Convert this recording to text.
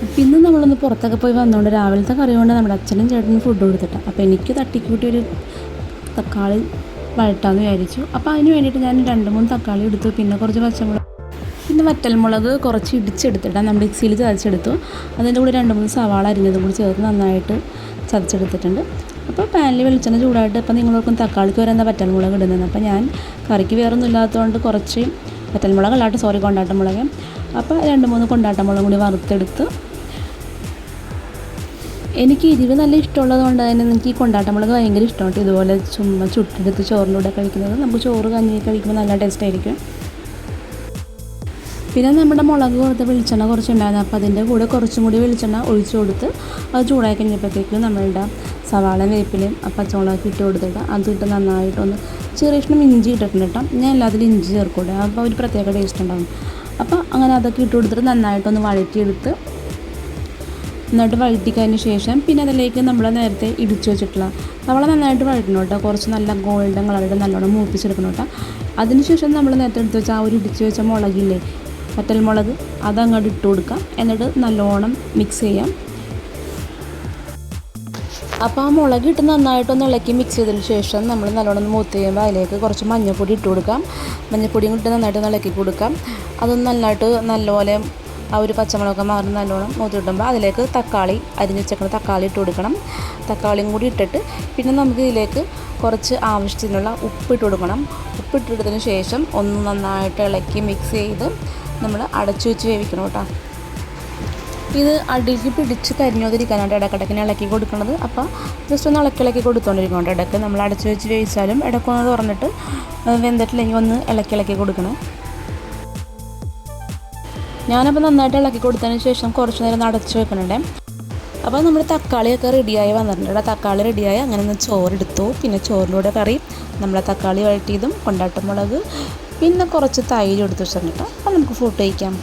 പിന്നെ നമ്മളൊന്ന് പുറത്തൊക്കെ പോയി വന്നുകൊണ്ട് രാവിലത്തെ കറി കൊണ്ട് നമ്മുടെ അച്ഛനും ചേട്ടനും ഫുഡ് കൊടുത്തിട്ടാണ്. അപ്പോൾ എനിക്ക് തട്ടിക്കൂട്ടി ഒരു തക്കാളി വഴട്ടാന്ന് വിചാരിച്ചു. അപ്പോൾ അതിന് വേണ്ടിയിട്ട് ഞാൻ 2-3 തക്കാളി എടുത്തു. പിന്നെ കുറച്ച് പച്ചമുളക്, പിന്നെ വറ്റൽമുളക് കുറച്ച് ഇടിച്ചെടുത്തിട്ടാണ് നമ്മൾ മിക്സിയിൽ ചതച്ചെടുത്തു. അതിൻ്റെ കൂടെ 2-3 സവാള അരിഞ്ഞതും കൂടി ചേർത്ത് നന്നായിട്ട് ചതച്ചെടുത്തിട്ടുണ്ട്. അപ്പോൾ പാനിൽ വെളിച്ചെണ്ണ ചൂടായിട്ട് ഇപ്പോൾ നിങ്ങൾക്കും തക്കാളിക്ക് വരെ എന്താ വറ്റൽമുളക് ഇടുന്നത്. അപ്പോൾ ഞാൻ കറിക്ക് വേറൊന്നും ഇല്ലാത്തതുകൊണ്ട് കുറച്ച് വറ്റൽമുളക് അല്ലാട്ട് കൊണ്ടാട്ടമുളക്, അപ്പോൾ 2-3 കൊണ്ടാട്ടമുളകും കൂടി വറുത്തെടുത്ത്. എനിക്ക് എരിവ് നല്ല ഇഷ്ടമുള്ളത് കൊണ്ട് തന്നെ എനിക്ക് ഈ കൊണ്ടാട്ടമുളക് ഭയങ്കര ഇഷ്ടമാണ്. ഇതുപോലെ ചുമ്മാ ചുട്ടെടുത്ത് ചോറിൻ്റെ കൂടെ കഴിക്കുന്നത്, നമുക്ക് ചോറ് കഞ്ഞി കഴിക്കുമ്പോൾ നല്ല ടേസ്റ്റ് ആയിരിക്കും. പിന്നെ നമ്മുടെ മുളക് കൊടുത്ത വെളിച്ചെണ്ണ കുറച്ചുണ്ടായിരുന്നു. അപ്പോൾ അതിൻ്റെ കൂടെ കുറച്ചും കൂടി വെളിച്ചെണ്ണ ഒഴിച്ചു കൊടുത്ത് അത് ചൂടായി കഴിഞ്ഞപ്പോഴത്തേക്ക് നമ്മളുടെ സവാള, വേപ്പിലയും പച്ചമുളക് ഇട്ട് കൊടുത്തിട്ട് അതിട്ട് നന്നായിട്ടൊന്ന് ചെറിയ ഇഷ്ടം ഇഞ്ചി ഇട്ടിട്ടുണ്ട് കേട്ടോ. ഞാൻ എല്ലാത്തിലും ഇഞ്ചി ചേർക്കൂടെ, അപ്പോൾ ഒരു പ്രത്യേക ടേസ്റ്റ് ഉണ്ടാകും. അപ്പോൾ അങ്ങനെ അതൊക്കെ ഇട്ട് കൊടുത്തിട്ട് നന്നായിട്ടൊന്ന് വഴറ്റിയെടുത്ത് നന്നായിട്ട് വഴറ്റിക്കതിന് ശേഷം പിന്നെ അതിലേക്ക് നമ്മൾ നേരത്തെ ഇടിച്ചു വെച്ചിട്ടുള്ള സവാള നന്നായിട്ട് വഴറ്റണം കേട്ടോ. കുറച്ച് നല്ല ഗോൾഡൻ കളറിൽ നല്ലോണം മൂപ്പിച്ചെടുക്കണം കേട്ടോ. അതിനുശേഷം നമ്മൾ നേരത്തെ എടുത്ത് വെച്ചാൽ ആ ഒരു ഇടിച്ചു വെച്ച മുളകില്ലേ, വറ്റൽമുളക്, അതങ്ങോട്ട് ഇട്ട് കൊടുക്കാം. എന്നിട്ട് നല്ലോണം മിക്സ് ചെയ്യാം. അപ്പോൾ ആ മുളക് ഇട്ട് നന്നായിട്ടൊന്ന് ഇളക്കി മിക്സ് ചെയ്തതിന് ശേഷം നമ്മൾ നല്ലോണം മൂത്ത് ചെയ്യുമ്പോൾ അതിലേക്ക് കുറച്ച് മഞ്ഞൾപ്പൊടി ഇട്ട് കൊടുക്കാം. മഞ്ഞൾപ്പൊടിയും ഇട്ട് നന്നായിട്ട് ഇളക്കി കൊടുക്കാം. അതൊന്ന് നല്ലപോലെ ആ ഒരു പച്ചമുളകൊക്കെ മാറി നല്ലോണം മൂത്ത് കിട്ടുമ്പോൾ അതിലേക്ക് തക്കാളി അരിഞ്ഞ് വെച്ചേക്കുന്ന തക്കാളി ഇട്ട് കൊടുക്കണം. തക്കാളിയും കൂടി ഇട്ടിട്ട് പിന്നെ നമുക്ക് ഇതിലേക്ക് കുറച്ച് ആവശ്യത്തിനുള്ള ഉപ്പിട്ട് കൊടുക്കണം. ഉപ്പിട്ടിട്ടതിന് ശേഷം ഒന്ന് നന്നായിട്ട് ഇളക്കി മിക്സ് ചെയ്ത് നമ്മൾ അടച്ചു വെച്ച് വേവിക്കണം കേട്ടോ. ഇത് അടിക്ക് പിടിച്ച് കരിഞ്ഞോതിരിക്കാനായിട്ട് ഇടക്കിടക്കിനെ ഇളക്കി കൊടുക്കുന്നത്. അപ്പോൾ ജസ്റ്റ് ഒന്ന് ഇളക്കി കൊടുത്തുകൊണ്ടിരിക്കണം. ഇടയ്ക്ക് നമ്മൾ അടച്ചു വെച്ച് വേവിച്ചാലും ഇടയ്ക്കൊന്ന് തുറന്നിട്ട് വെന്തിട്ടില്ലെങ്കിൽ ഒന്ന് ഇളക്കി കൊടുക്കണം. ഞാനപ്പോൾ നന്നായിട്ട് ഇളക്കി കൊടുത്തതിന് ശേഷം കുറച്ച് നേരം അടച്ചു വെക്കണേ. അപ്പോൾ നമ്മൾ തക്കാളിയൊക്കെ റെഡിയായി വന്നിട്ടുണ്ട്. തക്കാളി റെഡിയായി അങ്ങനെ ഒന്ന് ചോറെടുത്തു. പിന്നെ ചോറിൻ്റെ കറി നമ്മളെ തക്കാളി വഴറ്റിയതും കൊണ്ടാട്ടമുളക് പിന്നെ കുറച്ച് തൈര് എടുത്ത് വെച്ചിട്ടുണ്ട്. അപ്പോൾ നമുക്ക് ഫുഡ് കഴിക്കാം.